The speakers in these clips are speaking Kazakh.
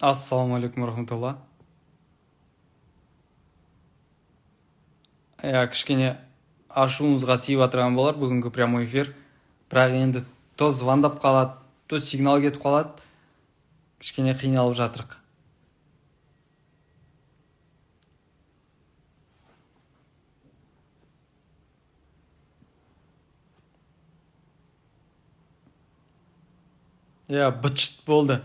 Ассаламу алейкум рахматулла. Кішкене ашуымызға тиіп атырған болар бүгінгі прямой эфир. Бірақ енді то звондап қалады, то сигнал кетіп қалады. Кішкене қиналып жатырық. Бытшыт болды.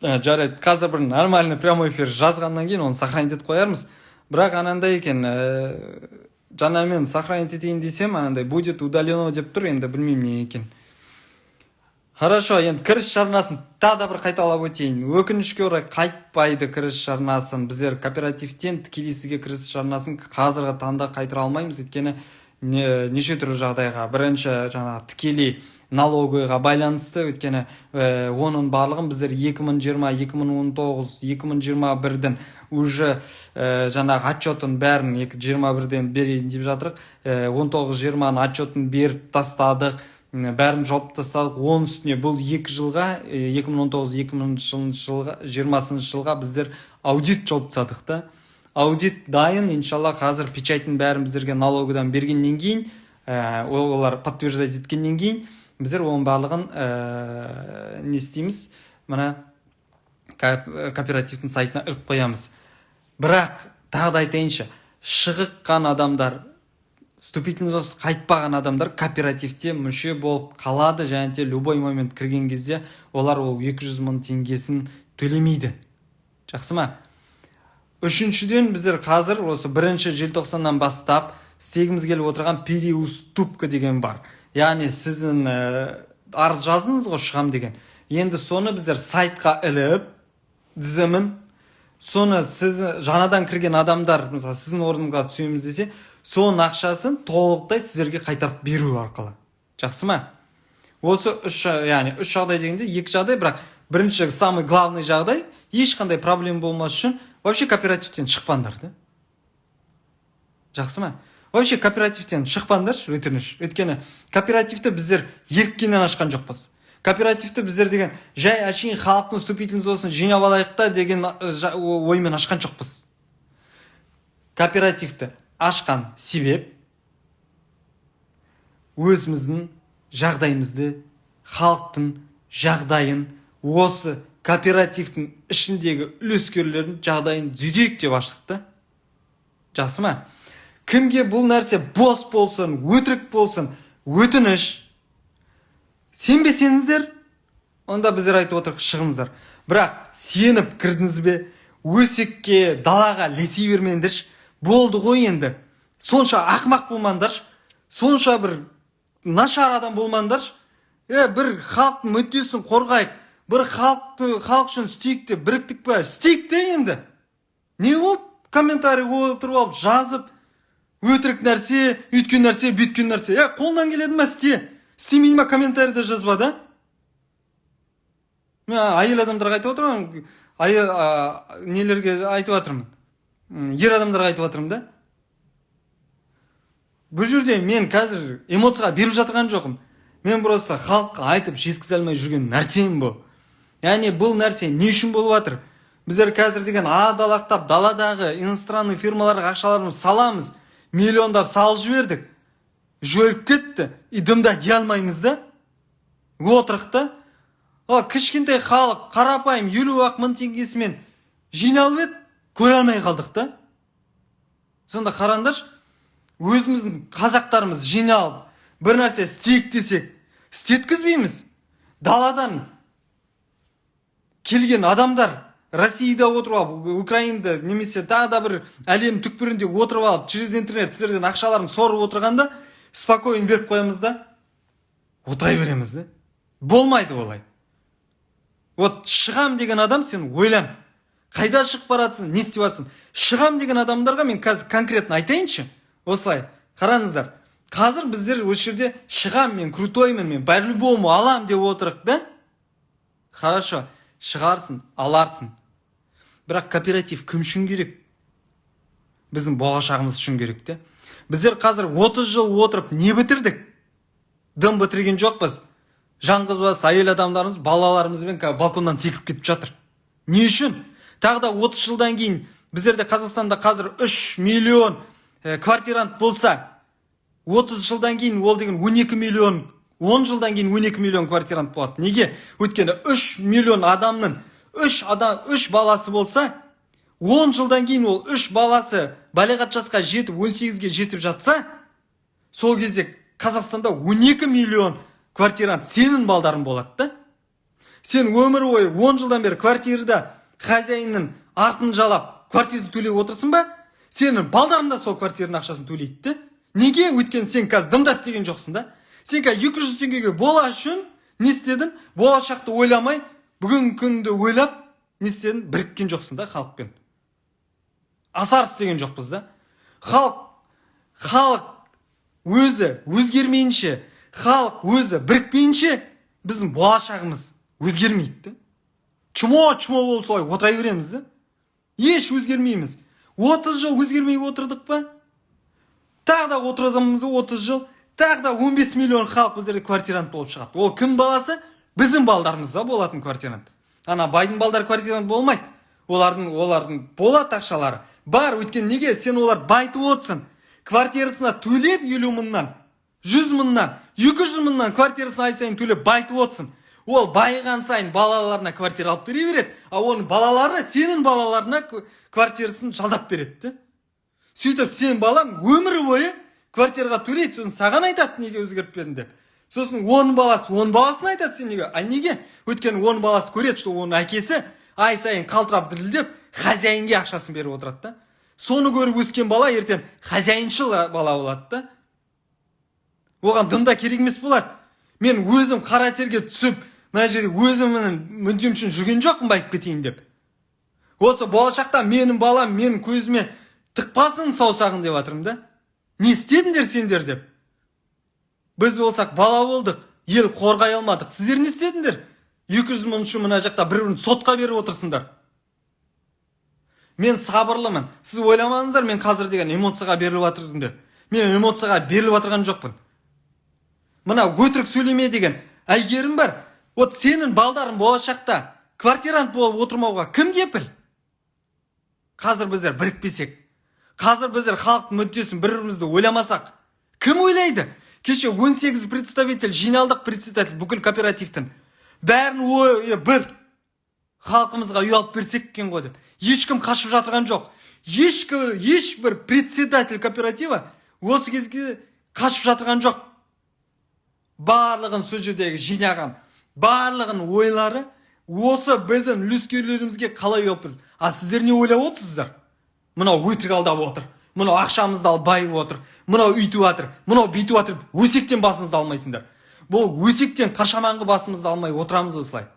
Жарайды, қазір бір нормальный прямой эфир жазғаннан кейін оны сохранить етіп қоярмыз. Бірақ анандай екен, жаңа мен сохранить етейін десем, анандай будет удалено деп тұр, енді білмеймін не екен. Хорошо, енді кіріс жарнасын тағы бір қайталап өтейін. Өкінішке орай қайтпайды кіріс жарнасын. Біздер кооперативтен тікелей сізге кіріс жарнасын қазіргі таңда қайтара алмаймыз, өйткені неше түрлі жағдайға. Бірінші жаңа тікелей налогыға байланысты, өйткені оның барлығын біздер 2020, 2019, 2021-ден уже жаңағы отчетін бәрін 2021-ден берейін деп жатырық. 19-20-ның отчетін беріп тастадық, бәрін жауып тастадық. Оның үстіне бұл 2 жылға, 2019-2020 жылға біздер аудит жауып тастадық та. Аудит дайын, иншалла қазір печатын бәрін біздерге налогыдан бергеннен кейін, олар подтверждать еткеннен кейін, біздер оның барлығын не істейміз? Мына кооперативтің сайтына іліп қоямыз. Бірақ тағы да айтайыншы, шығыққан адамдар, вступительный взнос қайтпаған адамдар кооперативте мүше болып қалады, және де любой момент кірген кезде олар ол 200 мың теңгесін төлемейді. Жақсы ма? Үшіншіден біздер қазір осы 1 желтоқсаннан бастап істегіміз келіп отырған переуступка деген бар. Яғни сіздің арыз жазыңыз ғой, шығам деген. Енді соны біздер сайтқа іліп, дізімін, соны сіз жаңадан кірген адамдар, мысалы сіздің орныңызға түсеміз десе, соның ақшасын толықтай сіздерге қайтарып беру арқылы. Жақсы ма? Осы үш жағдай дегенде, 2 жағдай, бірақ бірінші самый главный жағдай, ешқандай проблем болмас үшін вообще кооперативтен шықпаңдар, да? Жақсы ма? Вообще кооперативтен шықпаңдар, өтініш. Өйткені кооперативті біздер еріккеннен ашқан жоқпыз. Кооперативті біздер деген жай әшейін халықтың вступительный взносын жинап алайықта деген оймен ашқан жоқпыз. Кооперативті ашқан себеп өзіміздің жағдайымызды, халықтың жағдайын, осы кооперативтің ішіндегі үлескерлердің жағдайын түзейік деп аштық. Жақсы ма? Кімге бұл нәрсе бос болсын, өтірік болсын, өтініш, сенбесеңіздер, онда біздер айтып отырық, шығыңыздар. Бірақ сеніп кірдіңіз бе, өсекке, далаға лесей бермеңдерш. Болды ғой енді. Сонша ақмақ болмаңдарш, сонша бір нашар адам болмаңдарш. Бір халықтың мүддесін қорғайық, бір халық үшін істейік те, біріктік пе, істейік те енді. Не болды? Комментарий отырып алып жазып, өтірік нәрсе, үйткен нәрсе, бүйткен нәрсе. Қолынан келеді ме істе? Істемейді ме комментарийді жазба, да? Мен айыл адамдарға айтып отырмын, нелерге айтып отырмын. Ер адамдарға айтып отырмын, да? Бұл жерде мен қазір эмоцияға беріп жатырған жоқым. Мен просто халыққа айтып жеткізе алмай жүрген нәрсем бұл. Яғни бұл нәрсе не үшін болып жатыр? Біздер қазір деген адалақтап даладағы иностранный фирмаларға ақшаларымызды саламыз, миллиондап салып жібердік. Жөліп кетті, дымда дей алмаймыз, да? Отырық та. Кішкентай халық қарапайым 50 мың теңгесімен жиналып еді, көре алмай қалдық та. Сонда қараңдаршы, өзіміздің қазақтарымыз жиналып бір нәрсе істейік десек, істеткізбейміз. Даладан келген адамдар Россияда отырып алып, Украинада немесе тағы да бір әлем түкпірінде отырып алып, через интернет сіздерден ақшаларын сорып отырғанда, спокойно беріп қоямыз да, отырай береміз, да? Болмайды олай. Шығам деген адам, сен ойлан. Қайда шығып баратсың, не істеп жатсың? Шығам деген адамдарға мен қазір конкретно айтайыншы. Осылай, қараңыздар. Қазір біздер осы жерде шығам, мен крутоймын, мен по-любому алам деп отырық, да? Хорошо, шығарсың, аларсың. Бірақ кооператив кім үшін керек? Біздің болашағымыз үшін керек, да? Біздер қазір 30 жыл отырып не бітірдік? Дым бітірген жоқпыз. Жаңғыз бас әйел адамдарымыз балаларымызбен балконнан секіріп кетіп жатыр. Не үшін? Тағы да 30 жылдан кейін біздерде Қазақстанда қазір 3 миллион квартирант болса, 30 жылдан кейін ол деген 12 миллион, 10 жылдан кейін 12 миллион квартирант болады. Неге? Өйткені 3 миллион адамның 3 баласы болса, 10 жылдан кейін ол 3 баласы балиғат жасқа жетіп 18-ге жетіп жатса, сол кезде Қазақстанда 12 миллион квартирант сенің балдарың болады да. Сен өмір бойы 10 жылдан бері квартирада хозяинның артын жалап квартирасын төлеп отырсың ба? Сенің балдарың да сол квартираның ақшасын төлейді да. Неге? Өйткені сен қазір дымда істеген жоқсың да. Сен қазір 200 теңгеге бола үшін не істедің? Болашақты ойламай, бүгінгі күнді ойлап не істедің? Біріккен жоқсың да халықпен. Асар істеген жоқпыз да. Халық өзі өзгермейінше, халық өзі бірікпейінше біздің болашағымыз өзгермейді. Чумо болып солай отыра береміз да. Еш өзгермейміз. 30 жыл өзгермей отырдық па? Тағы да отыразамыз 30 жыл, тағы да 15 миллион халық біздерде квартирант болып шығады. Ол кім баласы? Біздің балдарымызда болатын квартирант. Ана байдың балдары квартирант болмайды. Олардың болады ақшалары. Бар, өйткені неге? Сен олар байтып отырсың. Квартирасына төлеп 50 мыңнан, 100 мыңнан, 200 мыңнан квартирасын ай сайын төлеп байтып отырсың. Ол байыған сайын балаларына квартира алып бере береді, а оның балалары сенің балаларына квартирасын жалдап береді. Сөйтіп сен балаң өмір бойы квартираға төлейді, сосын саған айтады неге өзгертпедің деп. Сосын 10 баласын айтады сен неге. А неге? Өйткені 10 баласы көреді, что оның әкесі ай сайын қалтырап дірілдеп хозяинге ақшасын беріп отырады да. Соны көріп өскен бала ертең хозяиншыл бала болады да. Оған дымда керек емес болады. Мен өзім қара терге түсіп, мына жерде өзімнің мүддем үшін жүрген жоқпын байып кетейін деп. Осы болашақта менің балам менің көзіме тықпасын саусағын деп жатырмын да. Не істедіңдер сендер деп. Біз болсақ бала болдық, ел қорғай алмадық. Сіздер не істедіңдер? 200 мың үшін мына жақта бір-бірін сотқа беріп отырсыңдар. Мен сабырлымын. Сіз ойламаңыздар, мен қазір деген эмоцияға беріліп жатырмын деп. Мен эмоцияға беріліп жатырған жоқпын. Мына өтірік сөйлеме деген әйгерім бар. Вот сенің балдарың болашақта квартирант болып отырмауға кім кепіл? Қазір біздер бірікпесек, қазір біздер халықтың мүддесін бір-бірімізді ойламасақ, кім ойлайды? Кеше 18 представитель жиналдық, председатель бүкіл кооперативтің. Бәрін ойы бір халқымызға үй алып берсек екен ғой деп. Ешкім қашып жатырған жоқ. Ешбір председатель кооператива осы кезге қашып жатырған жоқ. Барлығын сол жердегі жинаған, барлығын ойлары осы біздің үлескерлерімізге қалай өпіл. А сіздер не ойлап отырсыздар? Мынау өтірік алдап отыр, мынау ақшамызды алып байып отыр, мынау үйтіп жатыр, мынау бүйтіп жатыр. Өсектен басыңызды алмайсыңдар. Бұл өсектен қашаманғы басымызды алмай отырамыз осылай.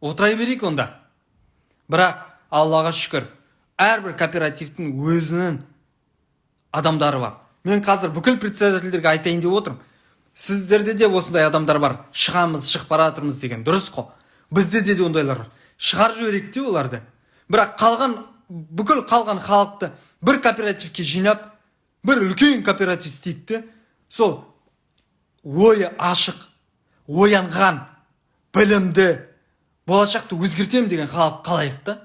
Отырай берейік онда. Бірақ Аллаға шүкір, әрбір кооперативтің өзінің адамдары бар. Мен қазір бүкіл председательдерге айтайын деп отырмын. Сіздерде де осындай адамдар бар. Шығамыз, шығып бара жатырмыз деген дұрыс қой. Бізде де ондайлар бар. Шығар жіберейік те оларды. Бірақ бүкіл қалған халықты бір кооперативке жинап, бір үлкен кооператив істейді. Сол ойы ашық, оянған, білімді, болашақты өзгертем деген халық қалайық та.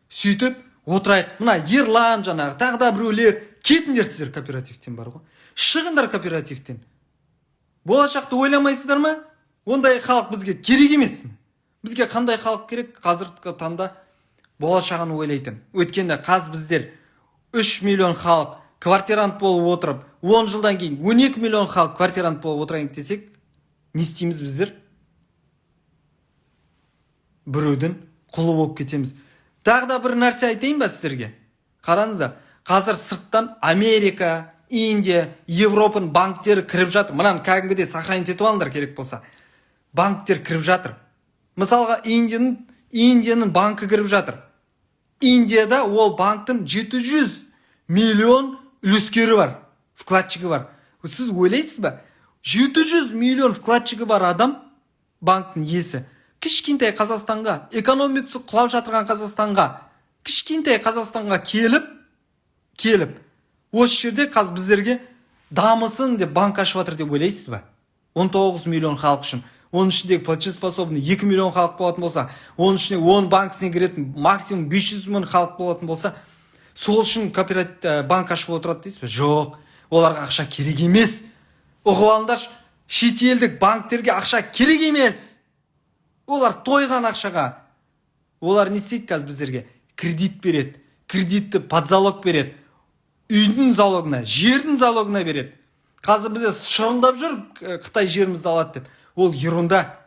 Сөйтіп отырайық. Мына Ерлан жаңағы тағы да біреулер кетіңдер сіздер кооперативтен бар ғой. Шығыңдар кооперативтен. Болашақты ойламайсыздар ма? Ондай халық бізге керек емес. Бізге қандай халық керек? Қазіргі таңда болашағын ойлайтын. Өткенде біздер 3 миллион халық квартирант болып отырып, 10 жылдан кейін 12 миллион халық квартирант болып отырайын десек, не істейміз біздер? Біреудің құлы болып кетеміз. Тағы да бір нәрсе айтайын ба сіздерге? Қараңыздар, қазір сырттан Америка, Индия, Европаның банктері кіріп жатыр. Мынаны кәдімгідей сохранить етіп алыңдар керек болса. Банктер кіріп жатыр. Мысалға Индияның банкі кіріп жатыр. Индияда ол банктың 700 миллион үлескері бар, вкладчигі бар. Сіз ойлайсыз ба? 700 миллион вкладчигі бар адам банктың иесі. Кішкентай Қазақстанға, экономикасы құлап жатырған Қазақстанға, кішкентай Қазақстанға келіп, осы жерде қазір біздерге дамысын деп банк ашып жатыр деп ойлайсыз ба? 19 миллион халық үшін. Оның ішіндегі платежеспособный 2 миллион халық болатын болса, оның ішіне 10 банкісіне кіретін максимум 500 мың халық болатын болса, сол үшін банк ашып отырады дейсіз бе? Жоқ, оларға ақша керек емес. Ұғып алыңдаршы, шетелдік банктерге ақша керек емес. Олар тойған ақшаға. Олар не істейді қазір біздерге? Кредит береді. Кредитті под залог береді. Үйдің залогына, жердің залогына береді. Қазір бізде шырылдап жүр, Қытай жерімізді алады деп. Ол ерунда.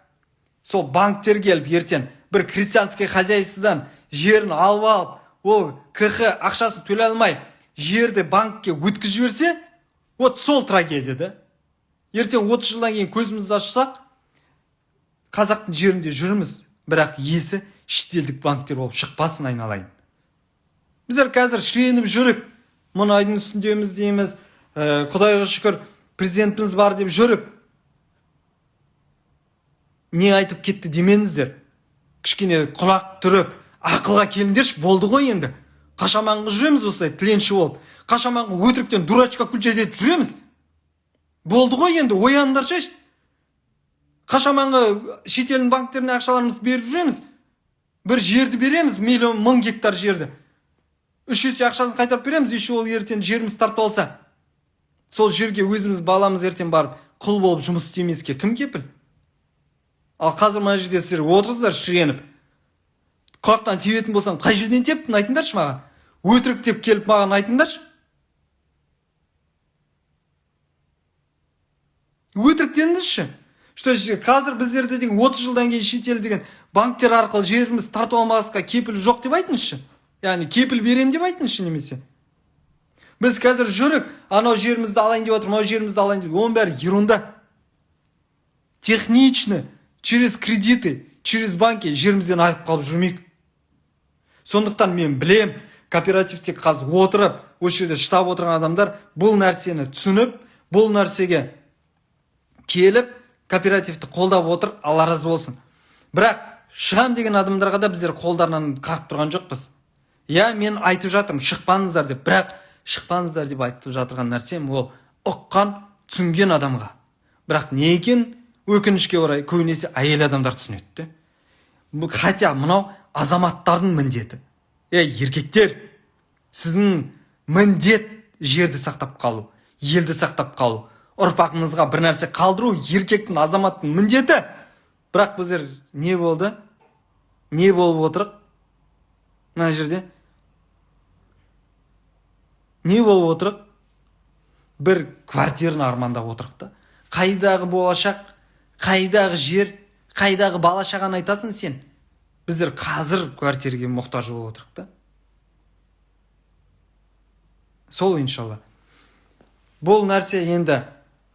Сол банктер келіп ертең бір крестьянский хозяйстводан жерін алып, ол КХ ақшасын төлей алмай, жерді банкке өткізіп жіберсе, вот сол трагедия да. Ертең 30 жылдан кейін көзімізді ашсақ, қазақтың жерінде жүрміз, бірақ есі шетелдік банктер болып шықпасын айналайын. Біздер қазір шіреніп жүрік, мұнайдың үстіндеміз дейміз, Құдайға шүкір, президентіміз бар деп жүрік. Не айтып кетті демеңіздер. Кішкене құлақ түріп, ақылға келіңдерші, болды ғой енді. Қашаманғы жүреміз осылай, тіленші болып. Қашаманғы өтіріктен дурачка күлчедет жүреміз. Болды ғой енді, ояндаршы. Қашаманғы шетелдің банктеріне ақшаларымыз беріп жүреміз. Бір жерді береміз, миллион мың гектар жерді. 3 есе ақшасын қайтарып береміз, еще ол ертең жеріміз тартып алса. Сол жерге өзіміз баламыз ертең барып, құл болып жұмыс істемеске кім кепіл? Ал қазір мына жерде сіздер отырсыздар шіреніп. Құлақтан тебетін болсам, қай жерден тептің айтыңдаршы маған. Өтірік деп келіп маған айтыңдаршы. Өтірік деңдіңізші. Что қазір біздерде деген 30 жылдан кейін шетел деген банктер арқылы жеріміз тартып алмасқа кепіл жоқ деп айтыңызшы. Яғни кепіл берем деп айтыңызшы немесе. Біз қазір жүрік, анау жерімізді алайын деп отыр, мынау жерімізді алайын деп. Оның бәрі ерунда. Технично, через кредиты, через банки жерімізден айып қалып жүрмейік. Сондықтан мен білем, кооперативте қазір отырып, осы жерде штаб отырған адамдар бұл нәрсені түсініп, бұл нәрсеге келіп, кооперативті қолдап отыр, Алла разы болсын. Бірақ шығам деген адамдарға да біздер қолдарынан қағып тұрған жоқпыз. Я, мен айтып жатырмын, шықпаңыздар деп, бірақ шықпаңыздар деп айтып жатырған нәрсем ол ұққан, түсінген адамға. Бірақ не екен, өкінішке орай көбінесе әйел адамдар түсінеді. Хотя мынау азаматтардың міндеті. Еркектер, сіздің міндет жерді сақтап қалу, елді сақтап қалу, ұрпағыңызға бір нәрсе қалдыру еркектің, азаматтың міндеті. Бірақ біздер не болды? Не болып отырық? Мына жерде не болып отырық? Бір квартираны армандап отырық та. Қайдағы болашақ, қайдағы жер, қайдағы бала шағаны айтасың сен? Біздер қазір квартираға мұқтаж болып отырық та. Сол иншалла. Бұл нәрсе енді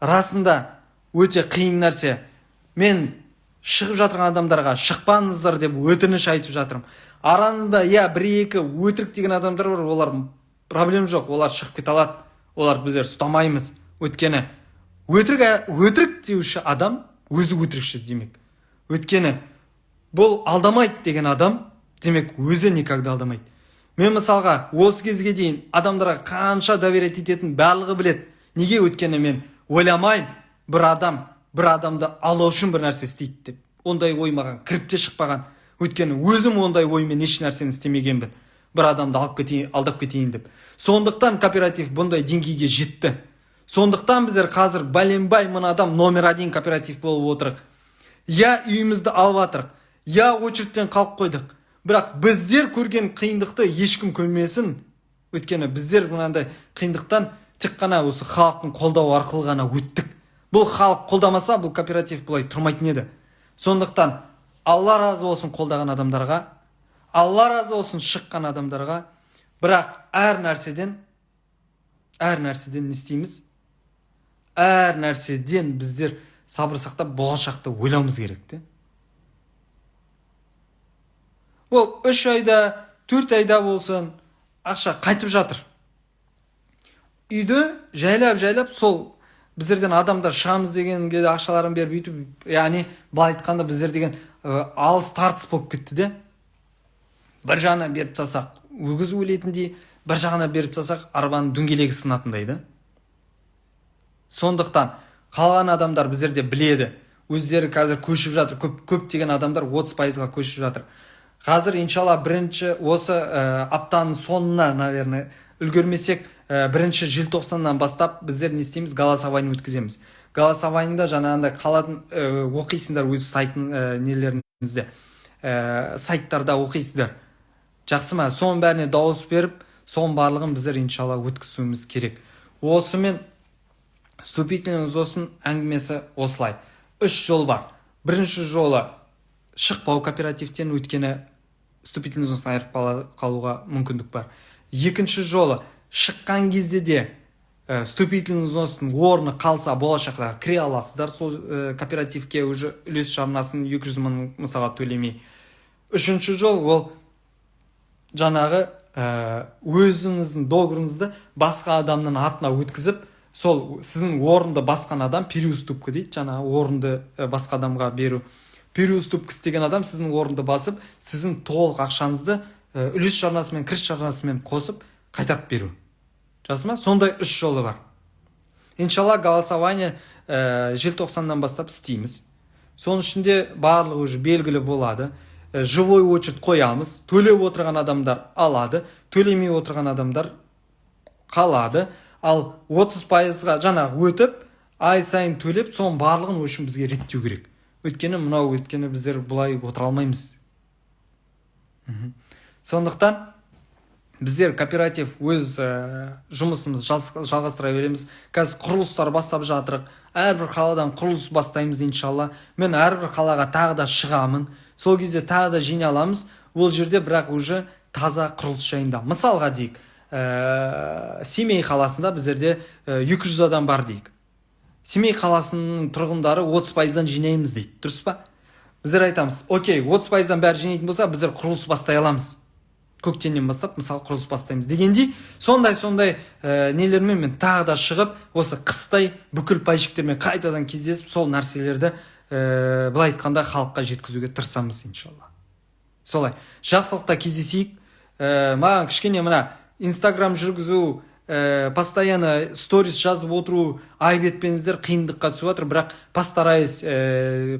расында өте қиын нәрсе. Мен шығып жатырған адамдарға шықпаңыздар деп өтініш айтып жатырмын. Аранызда бір-екі өтірік деген адамдар бар, олар проблем жоқ, олар шығып кете алады. Олар біздер ұстамаймыз. Өткені өтірік деуші адам өзі өтірікші демек. Өткені бұл алдамайды деген адам демек өзі никогда алдамайды. Мен мысалға осы кезге дейін адамдарға қанша доверять ететін барлығы білет. Неге? Өткені мен ойламаймын бір адамды алу үшін бір нәрсе істейді деп. Ондай ой маған кіріп те шықпаған. Өткені өзім ондай оймен еш нәрсені істемегенмін. Бір адамды алдап кетейін деп. Сондықтан кооператив бұндай деңгейге жетті. Сондықтан біздер қазір бәленбай мың адам номер 1 кооператив болып отырық. Үйімізді алып атырық. Очередьтен қалып қойдық. Бірақ біздер көрген қиындықты ешкім көрмесін. Өткені біздер мынандай қиындықтан тек қана осы халықтың қолдауы арқылы ғана өттік. Бұл халық қолдамаса, бұл кооператив бұлай тұрмайтын еді. Сондықтан Алла разы болсын қолдаған адамдарға, Алла разы болсын шыққан адамдарға. Бірақ әр нәрседен не істейміз? Әр нәрседен біздер сабыр сақтап болашақты ойлауымыз керек. Ол 3 айда, 4 айда болсын ақша қайтып жатыр. Үйді жайлап сол біздерден адамдар шығамыз дегенге ақшаларын беріп үйтіп, яғни былай айтқанда біздер деген алыс тартыс болып кетті де. Бір жағына беріп тастасақ өгіз өлетіндей, бір жағына беріп тастасақ арбаның дөңгелегі сынатындай да. Сондықтан қалған адамдар біздерде біледі, өздері қазір көшіп жатыр, көптеген адамдар 30%-ға көшіп жатыр. Қазір иншалла бірінші осы аптаның соңына, наверное, үлгермесек, 1 желтоқсаннан бастап біздер не істейміз, голосование өткіземіз. Голосованиеда жаңағындай қалатын оқисыңдар, өз сайтын нелеріңізде, сайттарда оқисыздар. Жақсы ма? Соның бәріне дауыс беріп, соның барлығын біздер иншалла өткізуіміз керек. Осымен вступительный взнос әңгімесі осылай. 3 жол бар. Бірінші жолы шықпау кооперативтен, өткені вступительный взностан айырып қалуға мүмкіндік бар. Екінші жолы шыққан кезде де вступительный взностың орны қалса, болашақта кіре аласыздар сол кооперативке, уже үлес жарнасын 200 мың мысалға төлемей. Үшінші жол ол жаңағы өзіңіздің договорыңызды басқа адамның атына өткізіп, сол сіздің орынды басқан адам переуступка дейді, жаңағы орынды басқа адамға беру. Переуступка істеген адам сіздің орынды басып, сіздің толық ақшаңызды үлес жарнасымен, кіріс жарнасымен қосып қайтарып беру. Жақсы ма? Сондай 3 жолы бар. Иншалла голосование желтоқсаннан бастап істейміз. Соның ішінде барлығы уже белгілі болады. Живой очередь қоямыз. Төлеп отырған адамдар алады, төлемей отырған адамдар қалады. Ал 30%-ға жаңағы өтіп, ай сайын төлеп, соның барлығын үшін бізге реттеу керек. Өйткені біздер бұлай отыра алмаймыз. Сондықтан біздер кооператив өз жұмысымызды жалғастыра береміз. Қазір құрылыстар бастап жатырық. Әрбір қаладан құрылыс бастаймыз иншалла. Мен әрбір қалаға тағы да шығамын. Сол кезде тағы да жиналамыз. Ол жерде бірақ уже таза құрылыс жайында. Мысалға дейік, Семей қаласында біздерде 200 адам бар дейік. Семей қаласының тұрғындары 30%-дан жинаймыз дейді. Дұрыс па? Біздер айтамыз, окей, 30%-дан бәрі жинайтын болса, біздер құрылыс бастай аламыз. Көктемнен бастап, мысалы, құрылыс бастаймыз дегендей, сондай нелермен мен тағы да шығып, осы қыстай бүкіл пайшіктермен қайтадан кездесіп, сол нәрселерді былай айтқанда халыққа жеткізуге тырысамыз иншалла. Солай. Жақсылықта кездесейік. Маған кішкене мына Инстаграм жүргізу, постоянно сторис жазып отыру, айып етпеңіздер, қиындыққа түсіп жатыр, бірақ постараюсь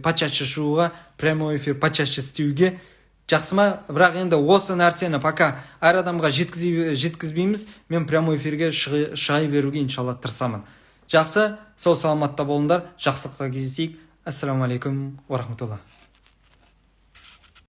почаще шығуға, прямой эфир почаще істеуге. Жақсы ма? Бірақ енді осы нәрсені пока әр адамға жеткізбейміз, мен прямой эфирге шығай беруге иншалла тырысамын. Жақсы, сау саламатта болыңдар, жақсылықта кездесейік. Ассаламу алейкум ва рахматуллах.